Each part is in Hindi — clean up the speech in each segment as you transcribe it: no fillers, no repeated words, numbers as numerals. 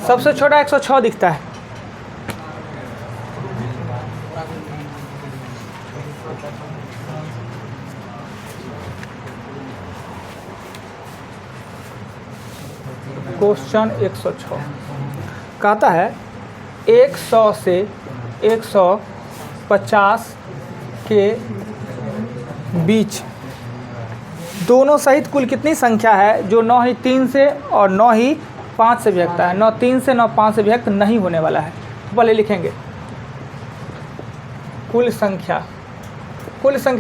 सबसे छोटा 106 दिखता है। क्वेश्चन 106 कहता है 100 से 150 के बीच दोनों सहित कुल कितनी संख्या है जो 9 ही 3 से और 9 ही 5 से विभक्त है। 9 3 से 9 5 से विभक्त नहीं होने वाला है। तो पहले लिखेंगे कुल संख्या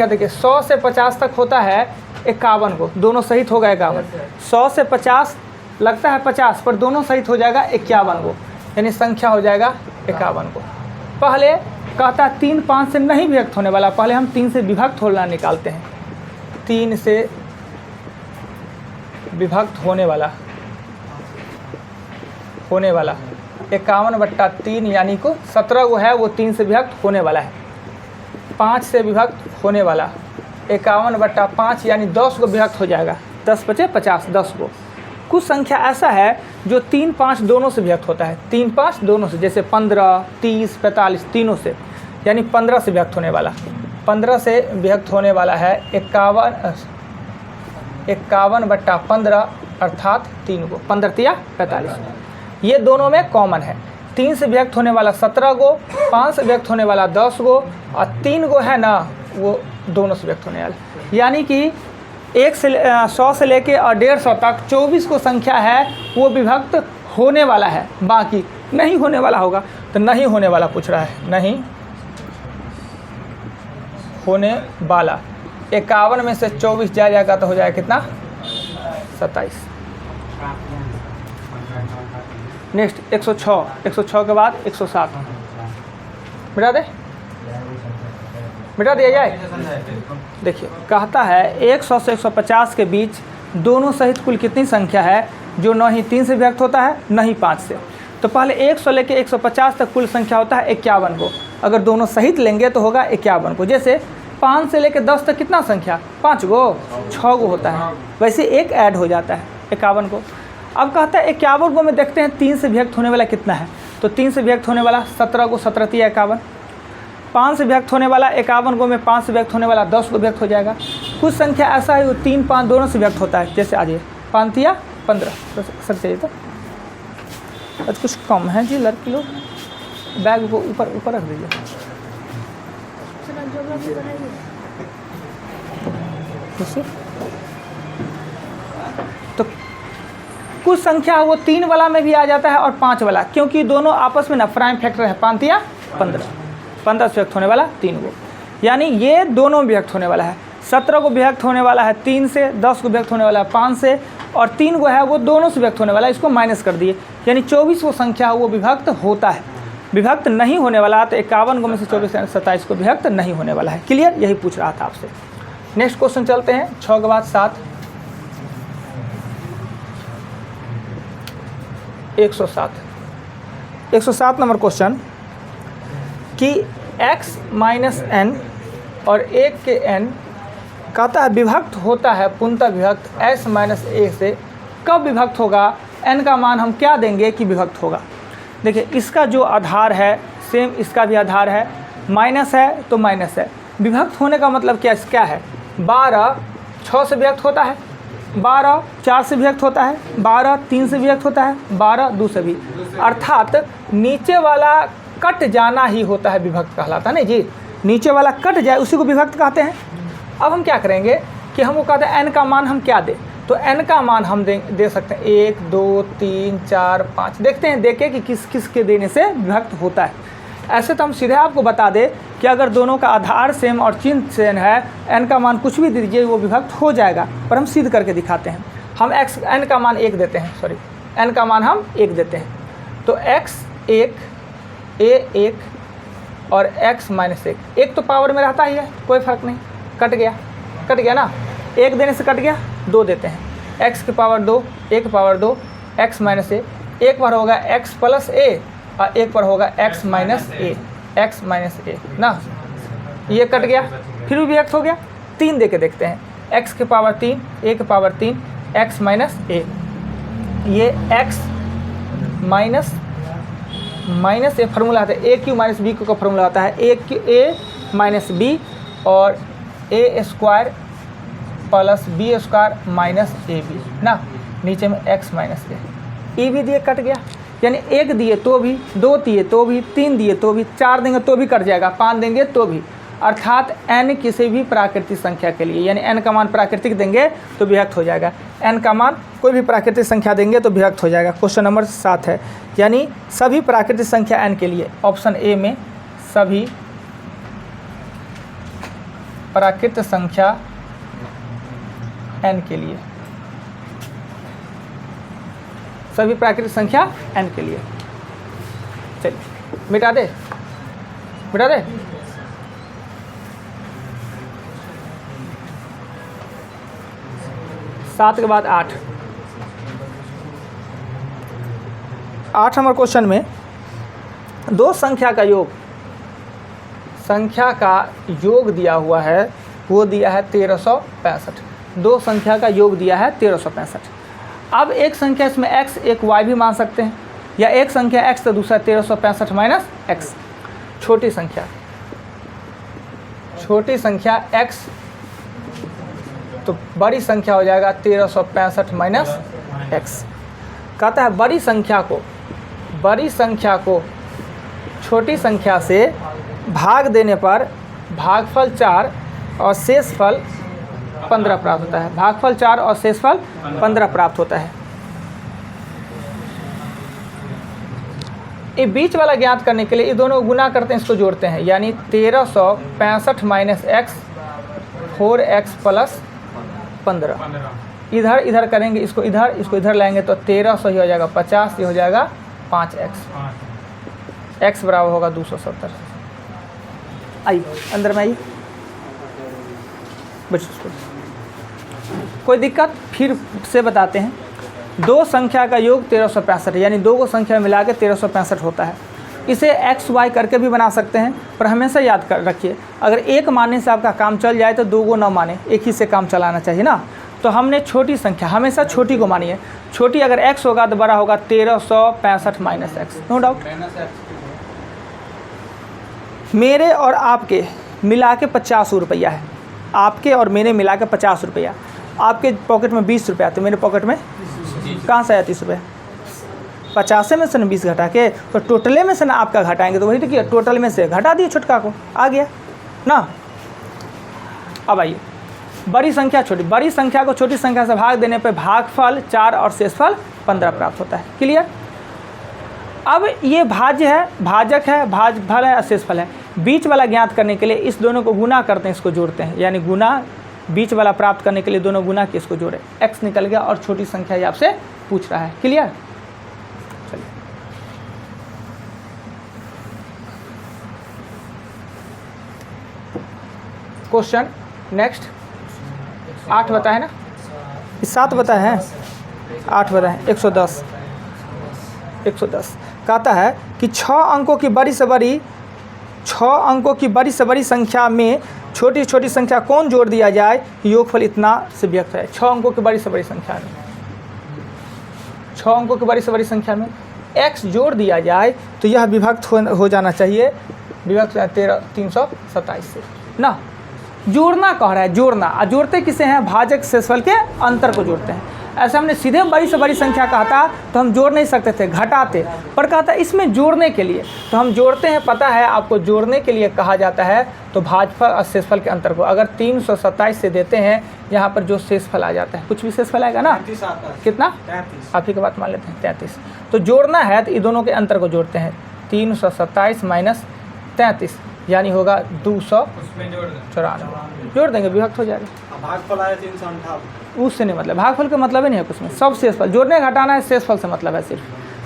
देखिए 100 से 50 तक होता है 51 को, दोनों सहित होगा 51। 100 से 50 लगता है 50 पर दोनों सहित हो जाएगा 51 को, यानी संख्या हो जाएगा 51 को। पहले कहता है 3 5 से नहीं विभक्त होने वाला, पहले हम 3 से विभक्त होना निकालते हैं। 3 से विभक्त होने वाला 51/3 यानी को 17 को है वो 3 से विभक्त होने वाला है। 5 से विभक्त होने वाला 51/5 यानी 10 को विभक्त हो जाएगा। 10 बचे 50, 10 को। कुछ संख्या ऐसा है जो 3 5 दोनों से विभक्त होता है। 3 5 दोनों से, जैसे 15 30 45 तीनों से, यानी 15 से विभक्त होने वाला। 15 से विभक्त होने वाला है 51/15 अर्थात 3 को। 15 तिया 45, ये दोनों में कॉमन है। 3 से विभक्त होने वाला 17 को, 5 से विभक्त होने वाला 10 को, और 3 को है ना वो दोनों से विभक्त होने वाला। यानी कि 100 से लेके और 150 तक 24 को संख्या है वो विभक्त होने वाला है, बाकी नहीं होने वाला होगा। तो नहीं होने वाला पूछ रहा है, नहीं होने वाला 51 में से 24 जाएगा तो हो जाएगा कितना 27। नेक्स्ट 106 के बाद 107 मिटा दिया जाए। देखिए कहता है 100 से 150 के बीच दोनों सहित कुल कितनी संख्या है जो न ही 3 से विभक्त होता है न ही 5 से। तो पहले 100 लेके 150 तक कुल संख्या होता है 51 को, अगर दोनों सहित लेंगे तो होगा 51 को। जैसे 5 से लेके 10 तक कितना संख्या 5 गो 6 गो होता है, वैसे एक ऐड हो जाता है 51 को। अब कहता है 51 को में देखते हैं 3 से विभक्त होने वाला कितना है। तो 3 से विभक्त होने वाला 17 को, 17 तिया 51। 5 से विभक्त होने वाला 51 को में 5 से विभक्त होने वाला 10 को विभक्त हो जाएगा। कुछ संख्या ऐसा है वो 3 5 दोनों से विभक्त होता है, जैसे आज ये 5 तिया 15। तो सर चाहिए तो आज कुछ कम है जी, लड़की लोग बैग को ऊपर रख दीजिए। तो कुछ संख्या वो 3 वाला में भी आ जाता है और 5 वाला, क्योंकि दोनों आपस में ना प्राइम फैक्टर है। 5 तिया 15, 15 से विभक्त होने वाला 3 को, यानी ये दोनों विभक्त होने वाला है। 17 को विभक्त होने वाला है 3 से, 10 को विभक्त होने वाला है 5 से, और 3 को है वो दोनों से विभक्त होने वाला है, इसको माइनस कर दिए, यानी 24 वो संख्या वो विभक्त होता है। विभक्त नहीं होने वाला तो 51 को में से 24 27 को विभक्त नहीं होने वाला है। क्लियर, यही पूछ रहा था आपसे। नेक्स्ट क्वेश्चन चलते हैं 6 के बाद 7। 107 नंबर क्वेश्चन कि x माइनस n और 1 के n कहता है विभक्त होता है पुनः विभक्त s माइनस a से। कब विभक्त होगा, n का मान हम क्या देंगे कि विभक्त होगा। देखिए इसका जो आधार है सेम इसका भी आधार है, माइनस है तो माइनस है। विभक्त होने का मतलब क्या है, 12 6 से विभक्त होता है, 12 4 से विभक्त होता है, 12 3 से विभक्त होता है, 12 2 से भी, अर्थात नीचे वाला कट जाना ही होता है विभक्त कहलाता है। नहीं जी, नीचे वाला कट जाए उसी को विभक्त कहते हैं। अब हम क्या करेंगे कि हमको कहते हैं n का मान हम क्या दें, तो n का मान हम दे सकते हैं 1 2 3 4 5। देखते हैं देखे कि किस किस के देने से विभक्त होता है। ऐसे तो हम सीधे आपको बता दें कि अगर दोनों का आधार सेम और चिन्ह सेम है, n का मान कुछ भी दे दीजिए वो विभक्त हो जाएगा, पर हम सिद्ध करके दिखाते हैं। हम n का मान 1 देते हैं, n का मान हम 1 देते हैं, तो x 1 a 1 और x माइनस 1 तो पावर में रहता ही है, कोई फर्क नहीं, कट गया ना, 1 देने से कट गया, 2 देते हैं, x की power 2 1 power 2 x minus a, एक बार होगा x प्लस a और एक पर होगा x माइनस a ना, ये कट गया, फिर भी विभक्त हो गया। 3 दे के देखते हैं, x की power 3 1 power 3 x minus a, ये x माइनस ये फार्मूला आता है A cube minus B cube का फार्मूला आता है ए माइनस बी और A square plus B square minus A B ना, नीचे में एक्स माइनस ए भी दिए कट गया, यानी 1 दिए तो भी, 2 दिए तो भी, 3 दिए तो भी, 4 देंगे तो भी कट जाएगा, 5 देंगे तो भी, अर्थात n किसी भी प्राकृतिक संख्या के लिए, यानी n का मान प्राकृतिक देंगे तो विभक्त हो जाएगा, n का मान कोई भी प्राकृतिक संख्या देंगे तो विभक्त हो जाएगा। क्वेश्चन नंबर 7 है, यानी सभी प्राकृतिक संख्या n के लिए, ऑप्शन ए में सभी प्राकृतिक संख्या n के लिए, सभी प्राकृतिक संख्या n के लिए, चलिए मिटा दे 7 के बाद 8 नंबर क्वेश्चन में दो संख्या का योग दिया हुआ है, वो दिया है 1365। दो संख्या का योग दिया है 1365। अब एक संख्या इसमें x एक y भी मान सकते हैं, या एक संख्या x तो दूसरा 1365 माइनस x। छोटी संख्या x तो बड़ी संख्या हो जाएगा 1365 माइनस x। कहता है बड़ी संख्या को छोटी संख्या से भाग देने पर भागफल 4 और शेषफल 15 प्राप्त होता है। भागफल 4 और शेषफल 15 प्राप्त होता है। ये बीच वाला ज्ञात करने के लिए ये दोनों गुना करते हैं, इसको जोड़ते हैं, यानी 1365 माइनस एक्स 4x प्लस 15। इधर करेंगे, इसको इधर लाएंगे तो 1300 ही हो जाएगा 50, ये हो जाएगा 5x। x बराबर होगा 270। आइए अंदर में आइए, कोई दिक्कत फिर से बताते हैं। दो संख्या का योग 1365, यानी दो को संख्या में मिला के 1365 होता है। इसे एक्स वाई करके भी बना सकते हैं, पर हमेशा याद कर रखिए, अगर एक मानने से आपका काम चल जाए तो दो को न माने, एक ही से काम चलाना चाहिए ना। तो हमने छोटी संख्या, हमेशा छोटी को मानिए। छोटी अगर x होगा तो बड़ा होगा 1365 माइनस एक्स, नो डाउट। मेरे और आपके मिला के 50 रुपया है, आपके और मेरे मिला के 50 रुपया। आपके पॉकेट में 20 रुपया, तो मेरे पॉकेट में कहाँ से आया 30 रुपया? 50 में से न 20 घटा के, तो टोटले में से ना आपका घटाएंगे, तो वही तो किया, टोटल में से घटा दिए छोटका को, आ गया ना। अब आइए बड़ी संख्या को छोटी संख्या से भाग देने पे भागफल 4 और शेषफल 15 प्राप्त होता है। क्लियर? अब ये भाज्य है, भाजक है, भाजफल है, शेषफल है। बीच वाला ज्ञात करने के लिए इस दोनों को गुना करते हैं, इसको जोड़ते हैं, यानी गुना बीच वाला प्राप्त करने के लिए दोनों गुना के इसको जोड़े, x निकल गया और छोटी संख्या ये आपसे पूछ रहा है। क्लियर? चलिए क्वेश्चन नेक्स्ट। 8 बताए ना, 7 बताए हैं, 8 बताए, 110 कहता है कि 6 अंकों की बड़ी से बड़ी संख्या में छोटी संख्या कौन जोड़ दिया जाए, योगफल इतना से व्यक्त है। 6 अंकों की बड़ी से बड़ी संख्या में x जोड़ दिया जाए तो यह विभक्त हो जाना चाहिए, विभक्त 327 से ना। जोड़ना कह रहा है, जोड़ना, और जोड़ते किसे हैं? भाजक शेषफल के अंतर को जोड़ते हैं। ऐसे हमने सीधे बड़ी से बड़ी संख्या कहा था तो हम जोड़ नहीं सकते थे, घटाते, पर कहा था इसमें जोड़ने के लिए तो हम जोड़ते हैं। पता है आपको जोड़ने के लिए कहा जाता है तो भाजफल और शेषफल के अंतर को अगर 327 से देते हैं, यहाँ पर जो शेषफल आ जाता है, कुछ भी शेषफल आएगा ना, कितना? 33। आप ही की बात मान लेते हैं 33। तो जोड़ना है तो ये दोनों के अंतर को जोड़ते हैं, 327 माइनस 33 यानी होगा 294, जोड़ देंगे विभक्त हो जाएगा। भागफल आया 358, उससे नहीं मतलब, भागफल का मतलब ही नहीं है कुछ में, सब शेषफल। जोड़ने घटाना है, शेषफल से मतलब है, सिर्फ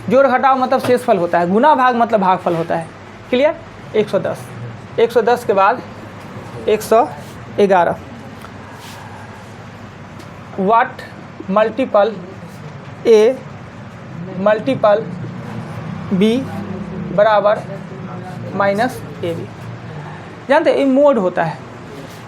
जोड़ घटाओ मतलब शेषफल होता है, गुना भाग मतलब भागफल होता है। क्लियर? 110 के बाद 111 what multiple A multiple B बराबर माइनस ए बी। जानते हैं ये मोड होता है।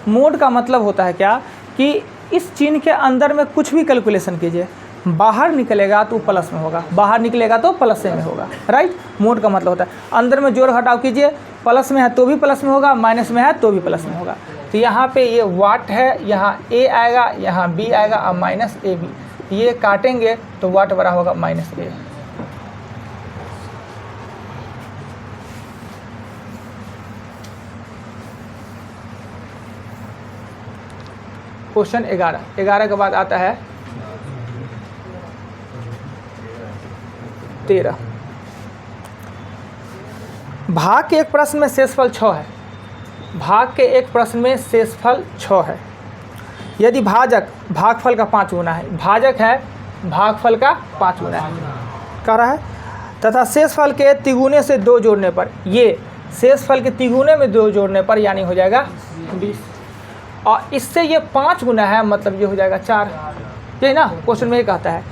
मोड का मतलब होता है क्या कि इस चिन्ह के अंदर में कुछ भी कैलकुलेशन कीजिए, बाहर निकलेगा तो प्लस में होगा, बाहर निकलेगा तो प्लस में होगा, राइट। मोड का मतलब होता है अंदर में जोड़ घटाव कीजिए, प्लस में है तो भी प्लस में होगा, माइनस में है तो भी प्लस में होगा। तो यहाँ पे ये वाट है, यहाँ ए आएगा, यहाँ बी आएगा और माइनस ए बी, ये काटेंगे तो वाट बड़ा होगा माइनस ए। क्वेश्चन 11 के बाद आता है 13। भाग के एक प्रश्न में शेषफल 6 है, भाग के एक प्रश्न में शेषफल 6 है। यदि भाजक भागफल का 5 गुना है, भाजक है भागफल का 5 गुना है कह रहा है, तथा शेषफल के तिगुने से 2 जोड़ने पर, ये शेषफल के तिगुने में 2 जोड़ने पर यानी हो जाएगा 20, और इससे ये 5 गुना है मतलब ये हो जाएगा 4। यही ना क्वेश्चन में ये कहता है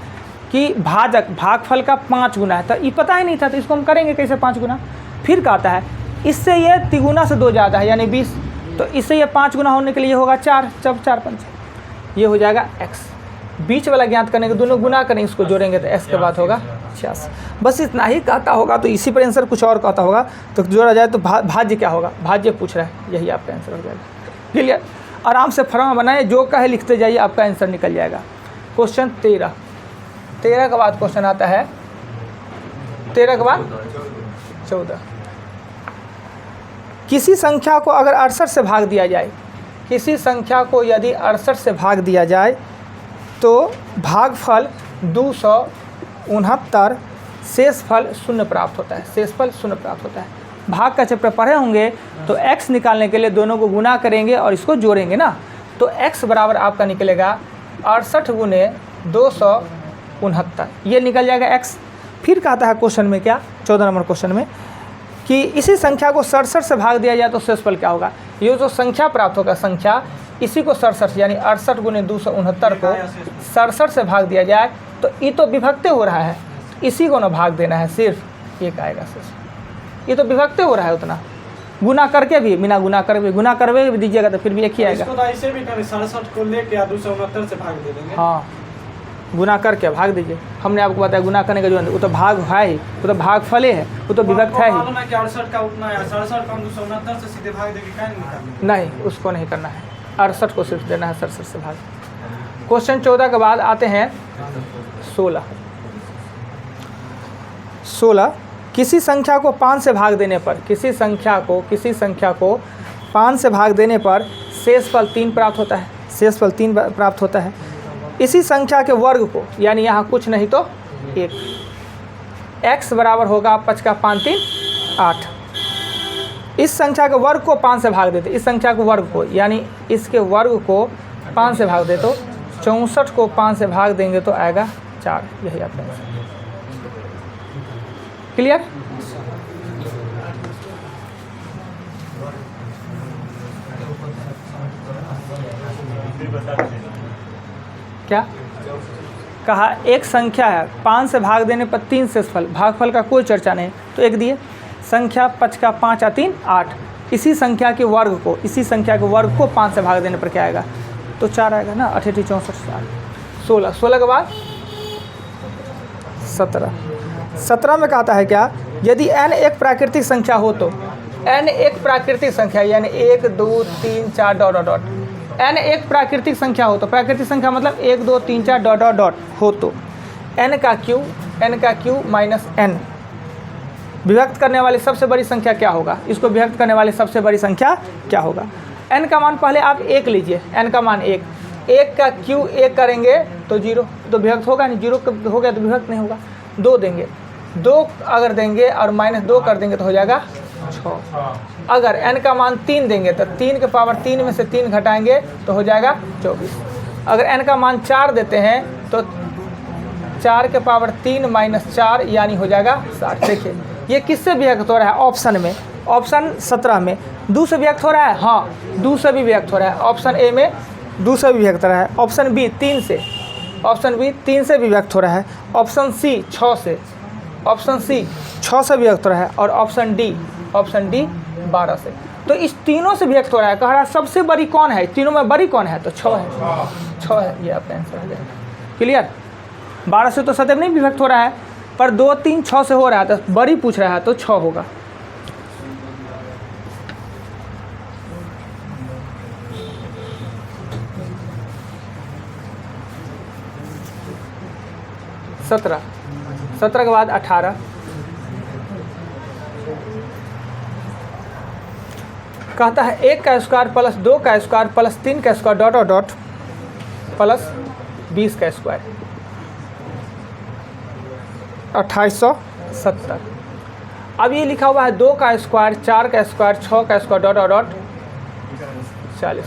कि भाजक भागफल का 5 गुना है, तो ये पता ही नहीं था तो इसको हम करेंगे कैसे 5 गुना। फिर कहता है इससे ये तिगुना से 2 ज़्यादा है यानी 20, तो इससे ये 5 गुना होने के लिए होगा 4, जब 4 5 ये हो जाएगा x। बीच वाला ज्ञात करने के दोनों गुना करेंगे, इसको जोड़ेंगे तो x के बाद होगा 86। बस इतना ही कहता होगा, तो इसी पर आंसर कुछ और कहता होगा तो जोड़ा जाए तो भाज्य क्या होगा, भाज्य पूछ रहा है, यही आपका आंसर हो जाएगा। क्लियर, आराम से फॉर्म बनाए, जो कहे लिखते जाइए, आपका आंसर निकल जाएगा। क्वेश्चन 13 के बाद क्वेश्चन आता है 13 के बाद 14। किसी संख्या को अगर 68 से भाग दिया जाए, किसी संख्या को यदि 68 से भाग दिया जाए तो भागफल 269, शेषफल 0 प्राप्त होता है, शेषफल 0 प्राप्त होता है। भाग का चैप्टर पढ़े होंगे तो x निकालने के लिए दोनों को गुना करेंगे और इसको जोड़ेंगे ना, तो x बराबर आपका निकलेगा 68 गुने 269, ये निकल जाएगा x। फिर कहता है क्वेश्चन में क्या, 14 नंबर क्वेश्चन में, कि इसी संख्या को 67 से भाग दिया जाए तो शेषफल क्या होगा। ये जो संख्या प्राप्त होगा, संख्या इसी को 67 यानी 68 गुने 269 को 67 से भाग दिया जाए तो ये तो विभक्त हो रहा है, इसी को ना भाग देना है, सिर्फ एक आएगा शेष। ये तो विभक्त हो रहा है, उतना गुना करके भी, बिना गुना करके गुना करके भी दीजिएगा तो फिर भी एक ही आएगा। इसको तो ऐसे भी करें, 67 को लेके 269 से भाग दे देंगे। हाँ, गुना करके भाग दीजिए। हमने आपको बताया गुना करने का जो वो तो भाग है ही, वो तो भागफल है, वो तो विभक्त है ही। मालूम है कि 68 का उतना है, 67 का 269 से सीधे भाग देके क्या निकालेंगे? नहीं, उसको नहीं करना है, 68 को सिर्फ देना है 67 से भाग। क्वेश्चन 14 के बाद आते हैं 16। किसी संख्या को 5 से भाग देने पर, किसी संख्या को 5 से भाग देने पर शेषफल 3 प्राप्त होता है, शेषफल 3 प्राप्त होता है। इसी संख्या के वर्ग को, यानी यहाँ कुछ नहीं तो 1, x बराबर होगा 5 का 5 3 8। इस संख्या के वर्ग को 5 से भाग देते, इस संख्या के वर्ग को, यानी इसके वर्ग को 5 से भाग दे तो 64 को 5 से भाग देंगे तो आएगा 4, यही आपका आंसर। क्लियर। क्या कहा, एक संख्या है 5 से भाग देने पर 3 शेषफल, भागफल का कोई चर्चा नहीं तो 1 दिए। संख्या 5 का 5 या 3 8, इसी संख्या के वर्ग को, इसी संख्या के वर्ग को 5 से भाग देने पर क्या आएगा तो 4 आएगा ना, 8 8 64 16 के बाद 17 में कहता है क्या, यदि n एक प्राकृतिक संख्या हो तो, n एक प्राकृतिक संख्या यानी 1 2 3 4 डॉट डॉट डॉट, n एक प्राकृतिक संख्या हो तो, प्राकृतिक संख्या मतलब 1 2 3 4 डॉट डॉट डॉट हो तो n का q माइनस n विभक्त करने वाली सबसे बड़ी संख्या क्या होगा, इसको विभक्त करने वाली सबसे बड़ी संख्या क्या होगा। n का मान पहले आप 1 लीजिए, n का मान 1 का q 1 करेंगे तो 0 तो विभक्त होगा नहीं, 0 हो गया तो विभक्त नहीं होगा। 2 देंगे, 2 अगर देंगे और -2 कर देंगे तो हो जाएगा 6। अगर n का मान 3 देंगे तो 3 के पावर 3 में से 3 घटाएंगे तो हो जाएगा 24। अगर n का मान 4 देते हैं तो 4 के पावर 3 - 4 यानी हो जाएगा 60। देखिए ये किससे विभक्त हो रहा है, ऑप्शन में, ऑप्शन 17 में 2 से विभक्त हो रहा है, हाँ 2 से भी विभक्त हो रहा है। ऑप्शन ए में 2 से भी विभक्त हो रहा है, ऑप्शन बी 3 से, ऑप्शन बी 3 से भी विभक्त हो रहा है, ऑप्शन सी 6 से, ऑप्शन सी 6 से विभक्त हो रहा है और ऑप्शन डी 12 से। तो इस तीनों से विभक्त हो रहा है। कह रहा है सबसे बड़ी कौन है, तीनों में बड़ी कौन है तो 6 है, 6 है, ये आपका आंसर हो जाएगा। क्लियर। 12 से तो सदैव नहीं विभक्त हो रहा है, पर 2, 3, 6 से हो रहा है, तो बड़ी पूछ रहा है तो 6 होगा। सत्रह, 17 के बाद 18, कहता है 1 का स्क्वायर प्लस 2 का स्क्वायर प्लस 3 का स्क्वायर डॉट और डॉट प्लस 20 का स्क्वायर 2870। अब ये लिखा हुआ है 2 का स्क्वायर, 4 का स्क्वायर, 6 का स्क्वायर डॉट और डॉट 40।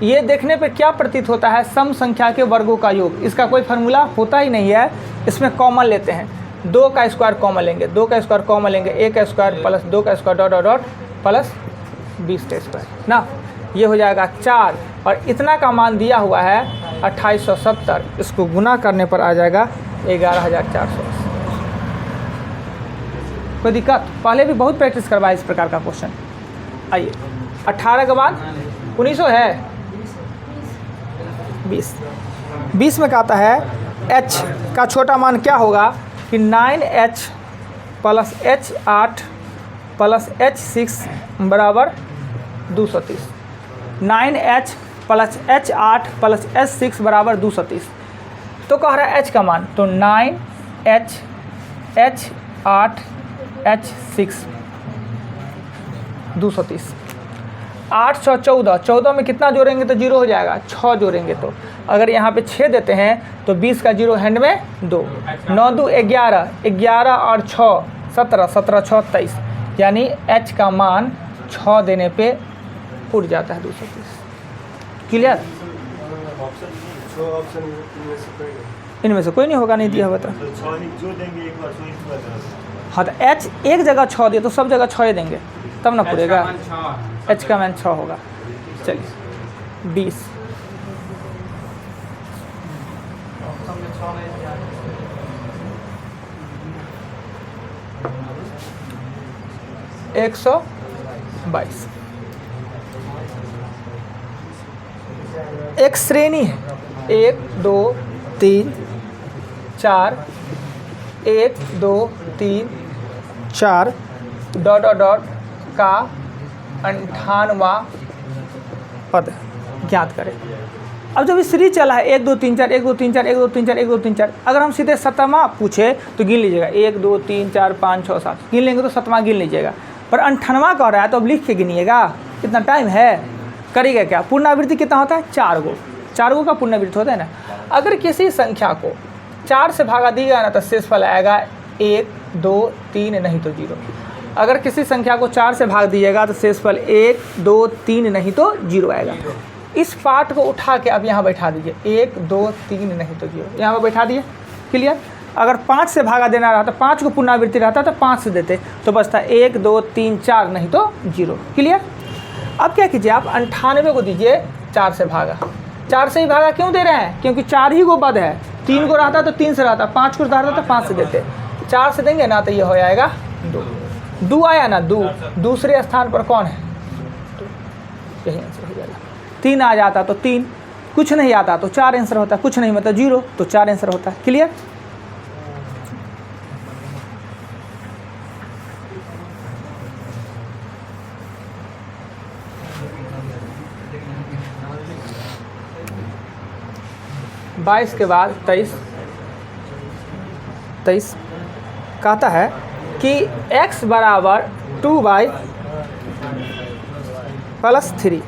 ये देखने पे क्या प्रतीत होता है? सम संख्या के वर्गों का योग। इसका कोई फार्मूला होता ही नहीं है, इसमें कॉमन लेते हैं। 2 का स्क्वायर कॉमन लेंगे, 2 का स्क्वायर कॉमन लेंगे, 1 का स्क्वायर प्लस 2 का स्क्वायर डॉट और डॉट प्लस 20 का स्क्वायर ना, ये हो जाएगा 4। और इतना का मान दिया हुआ है 2870, इसको गुना करने पर आ जाएगा 11480। कोई दिक्कत? पहले भी बहुत प्रैक्टिस करवाया इस प्रकार का क्वेश्चन। आइए 18 के बाद 1900 है 20 में कहता है h का छोटा मान क्या होगा कि 9h plus h8 plus h6 बराबर 230। 9h plus h8 plus h6 बराबर 230। तो कह रहा है h का मान, तो 9h h8 h6 230। 814, 14 में कितना जोड़ेंगे तो 0 हो जाएगा, 6 जोड़ेंगे तो, अगर यहाँ पे 6 देते हैं तो 20 का 0 हैंड में 2, 9 2 11, 11 और 6 17, 17 6 23, यानी h का मान 6 देने पे उड़ जाता है 230। क्लियर? इनमें से कोई नहीं होगा, नहीं दिया हुआ तो हाँ, तो h एक जगह 6 दिए तो सब जगह 6 देंगे तब ना पूरेगा। h का मान 6 होगा। चलिए 20, एक 122। एक श्रेणी है, 1 2 3 4, 1 2 3 4 डॉट डॉट डॉट का 98वां पद ज्ञात करें। अब जब सीरीज चला है 1 2 3 4 1 2 3 4 1 2 3 4 1 2 3 4, अगर हम सीधे 7वां पूछे तो गिन लीजिएगा 1 2 3 4 5 6 7, गिन लेंगे तो 7वां गिन लीजिएगा। पर 98वां कह रहा है तो अब लिख के गिनिएगा, कितना टाइम है, करिएगा क्या? पुनरावृत्ति कितना होता है? 4 गो, 4 गो का पुनरावृत्ति होता है ना। अगर किसी संख्या को 4 से भागा दिएगा ना तो शेषफल आएगा 1 2 3 नहीं तो 0। अगर किसी संख्या को 4 से भाग दीजिएगा तो शेषफल 1 2 3 नहीं तो 0 आएगा। इस पार्ट को उठा के अब यहाँ बैठा दीजिए, 1 2 3 नहीं तो 0, यहाँ पर बैठा दिए। क्लियर? अगर 5 से भागा देना रहता, 5 को पुनरावृत्ति रहता तो 5 से देते तो बचता 1 2 3 4 नहीं तो 0। क्लियर? अब क्या कीजिए, आप 98 को दीजिए 4 से भागा। 4 से ही भागा क्यों दे रहे हैं? क्योंकि 4 ही गो पद है, 3 को रहता तो 3 से रहता, 5 को रहता तो 5 से देते, 4 से देंगे ना तो ये हो जाएगा 2 आया ना, 2 दूसरे स्थान पर कौन है? यही आंसर हो जाएगा। 3 आ जाता तो 3, कुछ नहीं आता तो 4 आंसर होता, कुछ नहीं मतलब 0 तो 4 आंसर होता है। क्लियर? बाईस के बाद 23 कहता है कि x बराबर 2y प्लस 3।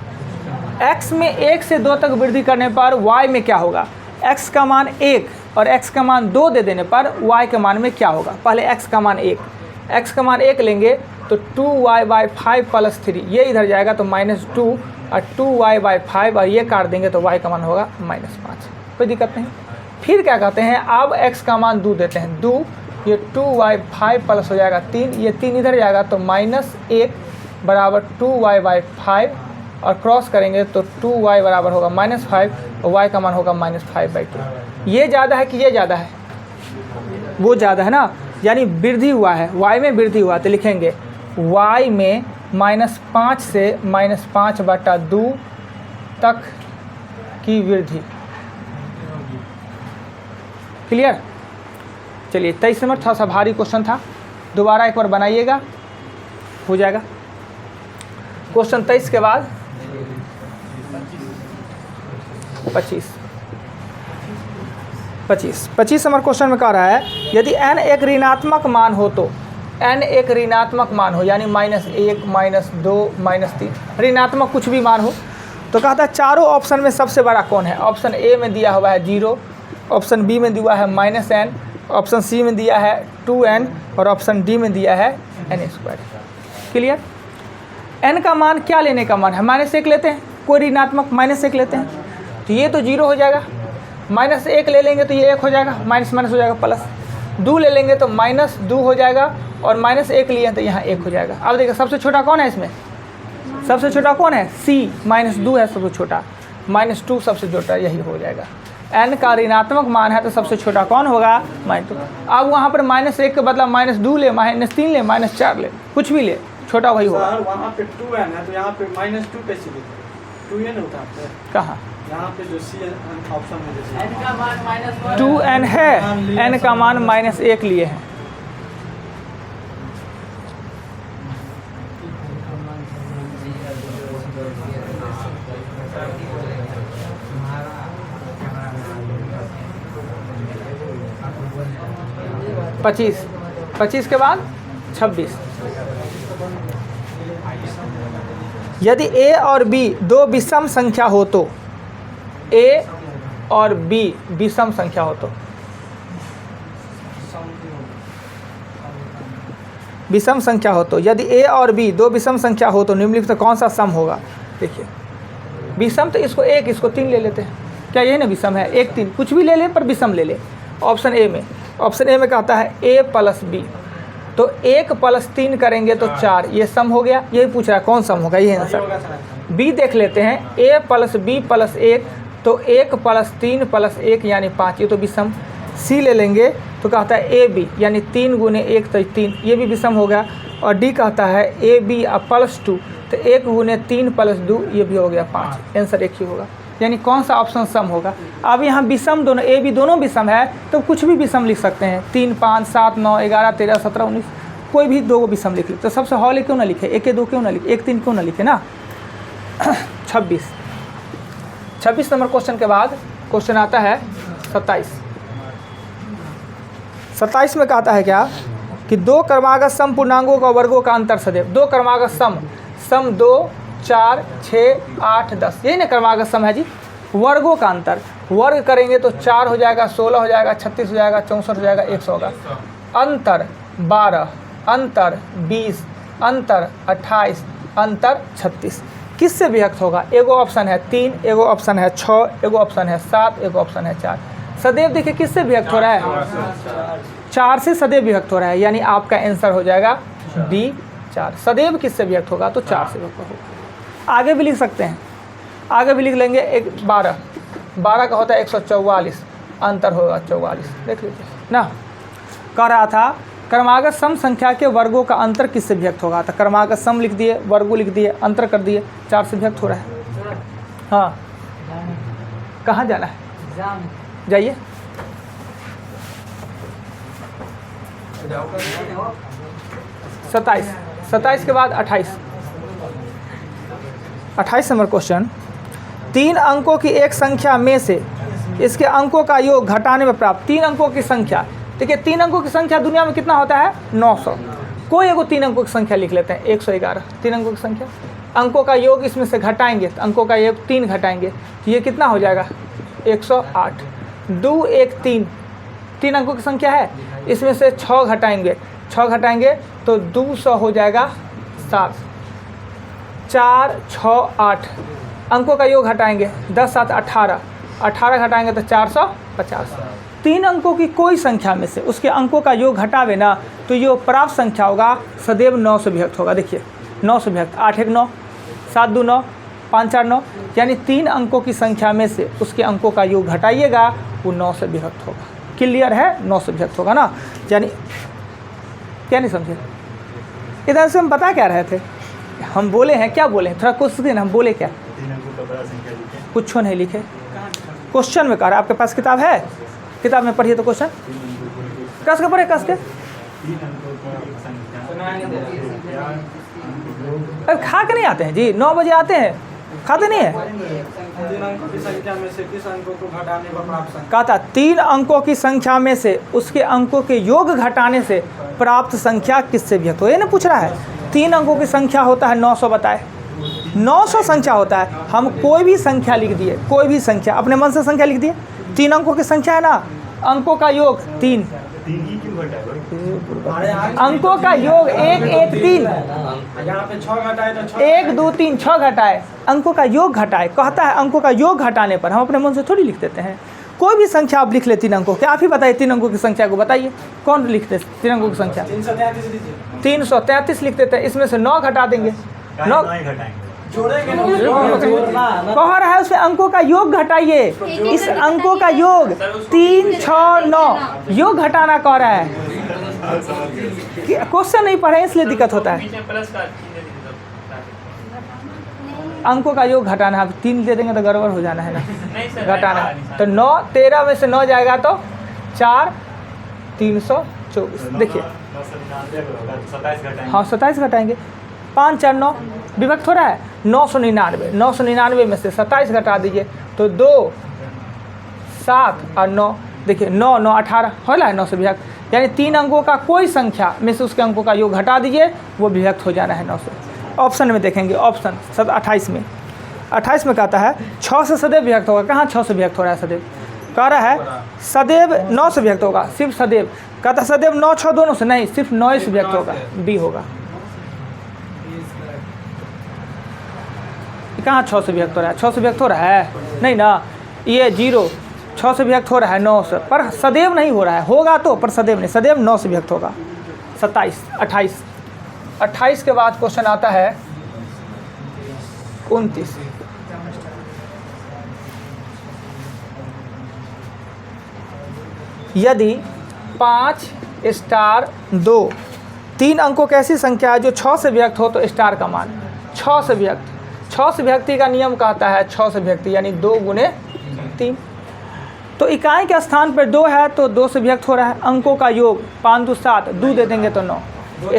x में 1 से 2 तक वृद्धि करने पर y में क्या होगा? x का मान 1 और x का मान 2 दे देने पर y के मान में क्या होगा? पहले x का मान 1, x का मान 1 लेंगे तो 2y/5 प्लस 3, ये इधर जाएगा तो -2 और 2y/5 और ये काट देंगे तो y का मान होगा -5। कोई दिक्कत नहीं। फिर क्या कहते हैं, अब x का मान 2 देते हैं, 2 ये 2y/5 प्लस हो जाएगा 3, ये 3 इधर जाएगा तो -1 बराबर 2y/5 और क्रॉस करेंगे तो 2y बराबर होगा -5 और y का मान होगा -5/2। ये ज़्यादा है कि ये ज़्यादा है? वो ज़्यादा है ना, यानी वृद्धि हुआ है, y में वृद्धि हुआ तो लिखेंगे y में -5 से -5/2 तक की वृद्धि। क्लियर। चलिए 23 नंबर थोड़ा सा भारी क्वेश्चन था, दोबारा एक बार बनाइएगा, हो जाएगा। क्वेश्चन 23 के बाद 25 नंबर क्वेश्चन में कह रहा है यदि n एक ऋणात्मक मान हो तो n एक ऋणात्मक मान हो, यानी -1 -2 -3 ऋणात्मक कुछ भी मान हो, तो कहता है चारों ऑप्शन में सबसे बड़ा कौन है। ऑप्शन ए में दिया हुआ है 0, ऑप्शन बी में दिया है -n, ऑप्शन सी में दिया है 2n और ऑप्शन डी में दिया है n²। क्लियर। n का मान क्या लेने का मान है, -1 लेते हैं, कोई ऋणात्मक -1 लेते हैं तो ये तो 0 हो जाएगा, -1 ले लेंगे तो ये 1 हो जाएगा, माइनस माइनस हो जाएगा प्लस, 2 ले लेंगे तो -2 हो जाएगा और -1 लिए तो यहाँ 1 हो जाएगा। अब देखिए सबसे छोटा कौन है इसमें, सबसे छोटा कौन है C, -2 है सबसे छोटा, -2 सबसे छोटा, यही हो जाएगा। n का ऋणात्मक मान है तो सबसे छोटा कौन होगा, -2। अब वहाँ पर -1 के बदला -2 ले, -3 ले, -4 ले, कुछ भी ले, छोटा वही होगा। सर वहाँ पे 2n है तो यहाँ पे -2 कैसे लिखे, 2n होता है कहाँ, यहाँ पे जो सी ऑप्शन में जैसे 2n है, n का मान -1 लिए हैं। पच्चीस के बाद 26। यदि a और b दो विषम संख्या हो तो, a और b विषम संख्या हो तो, विषम संख्या हो तो, यदि a और b दो विषम संख्या हो तो निम्नलिखित में कौन सा सम होगा। देखिए विषम तो इसको 1 इसको 3 ले लेते हैं, क्या यही ना विषम है, 1 3 कुछ भी ले ले पर विषम ले ले। ऑप्शन ए में कहता है a + b, तो 1 + 3 करेंगे तो 4, ये सम हो गया, यही पूछ रहा है कौन सम होगा, ये आंसर। b देख लेते हैं, a + b + 1 तो 1 + 3 + 1 यानी 5, ये तो विषम। c ले लेंगे तो कहता है ab यानी 3 × 1 तो 3, ये भी विषम हो गया। और d कहता है ab + 2 तो 1 × 3 + 2, ये भी हो गया 5, आंसर एक ही होगा। यानी कौन सा ऑप्शन सम होगा। अब यहाँ विषम दोनों ए बी दोनों विषम है तो कुछ भी विषम लिख सकते हैं, 3 5 7 9 11 13 17 19, कोई भी 2 विषम लिख ले। तो सबसे हॉल क्यों ना लिखे, 1 2 क्यों ना लिखे, 1 3 क्यों ना लिखे ना। 26 नंबर क्वेश्चन के बाद क्वेश्चन आता है 27 में कहता है क्या कि 2 क्रमागत सम पूर्णांकों का वर्गों का अंतर सदैव। 2 क्रमागत सम 2 4 6 8 10, यही ना क्रमागत सम है जी। वर्गों का अंतर, वर्ग करेंगे तो 4 हो जाएगा, 16 हो जाएगा, 36 हो जाएगा, 64 हो जाएगा, 100 होगा। अंतर 12, अंतर 20, अंतर 28, अंतर 36, किससे विभक्त होगा। एगो ऑप्शन है 3, एगो ऑप्शन है 6, एगो ऑप्शन है 7, एगो ऑप्शन है 4। सदैव देखिए किससे विभक्त हो रहा है, 4 से सदैव विभक्त हो रहा है, यानी आपका आंसर हो जाएगा डी 4। सदैव किससे विभक्त होगा तो 4 से विभक्त होगा। आगे भी लिख सकते हैं, आगे भी लिख लेंगे। 12 का होता है 144, अंतर होगा 44, देख लीजिए ना। कह रहा था क्रमागत सम संख्या के वर्गों का अंतर किससे विभक्त होगा, तो क्रमागत सम लिख दिए, वर्गों लिख दिए, अंतर कर दिए, 4 से विभक्त हो रहा है। हाँ कहाँ जाना है, जाइए। 27 के बाद 28 नंबर क्वेश्चन। 3 अंकों की एक संख्या में से इसके अंकों का योग घटाने में प्राप्त। 3 अंकों की संख्या, देखिए 3 अंकों की संख्या दुनिया में कितना होता है 900। कोई एगो 3 अंकों की संख्या लिख लेते हैं 111। 3 अंकों की संख्या, अंकों का योग इसमें से घटाएंगे तो अंकों का योग 3 घटाएंगे तो ये कितना हो जाएगा 108। 2 1 3 अंकों की संख्या है, इसमें से 6 घटाएंगे तो 200 हो जाएगा 7। 4 6 8 अंकों का योग घटाएंगे, 10 7 18 घटाएंगे तो 450। 3 अंकों की कोई संख्या में से उसके अंकों का योग घटावे ना तो ये प्राप्त संख्या होगा सदैव 9 से विभक्त होगा। देखिए 9 से विभक्त, 8 1 9, 7 2 9, 5 4 9, यानी 3 अंकों की संख्या में से उसके अंकों का योग घटाइएगा वो 9 से विभक्त होगा। क्लियर है, 9 से विभक्त होगा ना। यानी क्या नहीं समझे, इधर से हम बता क्या रहे थे, हम बोले हैं क्या बोले हैं, थोड़ा क्वेश्चन हम बोले क्या, कुछ नहीं लिखे। क्वेश्चन में कह रहा है, आपके पास किताब है किताब में पढ़िए तो क्वेश्चन कस के पढ़े, कस के। अरे खा के नहीं आते हैं जी, 9 बजे आते हैं, खाते नहीं है। 3 अंकों की संख्या में से किस अंकों को घटाने पर प्राप्त संख्या? कहा था 3 अंकों की संख्या में से उसके अंकों के योग घटाने से प्राप्त संख्या किससे व्यक्त हो, ये ना पूछ रहा है। 3 अंकों की संख्या होता है 900, बताए 900 संख्या होता है। हम कोई भी संख्या लिख दिए, कोई भी संख्या अपने मन से संख्या लिख दिए, 3 अंकों की संख्या है ना, अंकों का योग 3, अंकों का योग 1 1 3, यहाँ पे 6 घटाए तो 6 1 2 3 6 घटाए, अंकों का योग घटाए। कहता है अंकों का योग घटाने पर, हम अपने मन से थोड़ी लिख देते हैं। कोई भी संख्या आप लिख ले 3 अंकों की, आप ही बताइए 3 अंकों की संख्या को बताइए, कौन लिखते 3 अंकों की संख्या? 333 दीजिए। 333 लिख देते हैं, इसमें से 9 घटा देंगे, 9 जोड़ेंगे ना, कह रहा है उसमें अंकों का योग घटाइए, इस अंकों का योग 3 6 9 योग घटाना कह रहा है। क्वेश्चन नहीं पढ़े इसलिए दिक्कत होता है। अंकों का योग घटाना, अब 3 दे देंगे तो गड़बड़ हो जाना है ना, घटाना है। तो 9 13 में से 9 जाएगा तो 4 324। देखिए हाँ 27 घटाएंगे, 5 4 9 विभक्त हो रहा है 999, 999 में से 27 घटा दीजिए तो 2 7 और 9, देखिए 9 9 18 हो रहा है 9 से विभक्त, यानी 3 अंकों का कोई संख्या में से उसके अंकों का योग घटा दीजिए, वो विभक्त हो जाना है 9 से। ऑप्शन में देखेंगे, ऑप्शन 28 में, 28 में कहता है 6 से सदैव विभक्त होगा। कहाँ 6 से विभक्त हो रहा है सदैव? कह रहा है सदैव 9 से विभक्त होगा, सिर्फ सदैव। कहता है सदैव 9 6 दोनों से नहीं, सिर्फ 9 से विभक्त होगा, बी होगा। कहाँ 6 से विभक्त हो रहा है? 6 से विभक्त हो रहा है नहीं ना, ये 0 6 से विभक्त हो रहा है 9 से, पर सदैव नहीं हो रहा है, होगा तो पर सदैव नहीं, सदैव 9 से विभक्त होगा। 27 28 28 के बाद क्वेश्चन आता है 29। यदि 5 स्टार 2 3 अंकों की ऐसी संख्या है जो 6 से विभक्त हो तो स्टार का मान 6 से विभक्त। 6 से विभक्ति का नियम कहता है 6 से विभक्ति यानी 2 गुने 3। तो इकाई के स्थान पर 2 है तो 2 से विभक्त हो रहा है। अंकों का योग 5 2 7, 2 दे देंगे तो 9,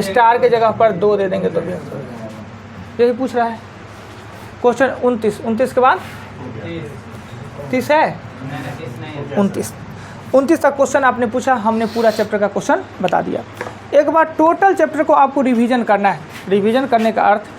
स्टार के जगह पर 2 दे देंगे तो विभक्त हो जाएगा। यही पूछ रहा है क्वेश्चन 29। 29 के बाद 30 है, 29 तक क्वेश्चन आपने पूछा, हमने पूरा चैप्टर का क्वेश्चन बता दिया। एक बार टोटल चैप्टर को आपको रिवीजन करना है। रिवीजन करने का अर्थ